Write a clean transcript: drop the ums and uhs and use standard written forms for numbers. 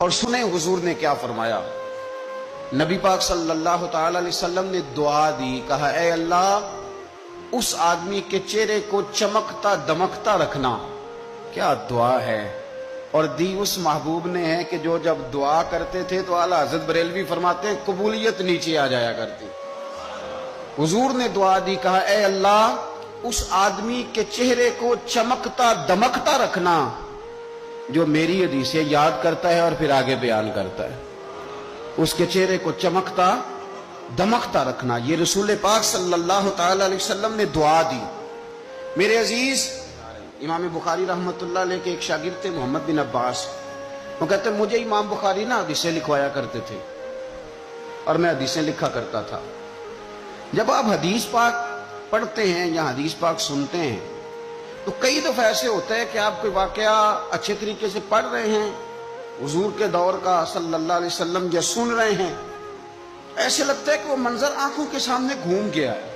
اور سنیں حضور نے کیا فرمایا۔ نبی پاک صلی اللہ تعالی علیہ وسلم نے دعا دی، کہا اے اللہ اس آدمی کے چہرے کو چمکتا دمکتا رکھنا۔ کیا دعا ہے، اور دی اس محبوب نے ہے کہ جو جب دعا کرتے تھے تو اعلیٰ حضرت بریلوی فرماتے ہیں قبولیت نیچے آ جایا کرتی۔ حضور نے دعا دی، کہا اے اللہ اس آدمی کے چہرے کو چمکتا دمکتا رکھنا جو میری حدیثیں یاد کرتا ہے اور پھر آگے بیان کرتا ہے۔ اس کے چہرے کو چمکتا دمکتا رکھنا، یہ رسول پاک صلی اللہ تعالی علیہ وسلم نے دعا دی۔ میرے عزیز، امام بخاری رحمۃ اللہ علیہ کے ایک شاگرد تھے محمد بن عباس، وہ کہتے ہیں مجھے امام بخاری نا حدیثیں لکھوایا کرتے تھے اور میں حدیثیں لکھا کرتا تھا۔ جب آپ حدیث پاک پڑھتے ہیں یا حدیث پاک سنتے ہیں تو کئی دفعہ ایسے ہوتا ہے کہ آپ کوئی واقعہ اچھے طریقے سے پڑھ رہے ہیں، حضور کے دور کا صلی اللہ علیہ وسلم یا سن رہے ہیں، ایسے لگتا ہے کہ وہ منظر آنکھوں کے سامنے گھوم گیا ہے،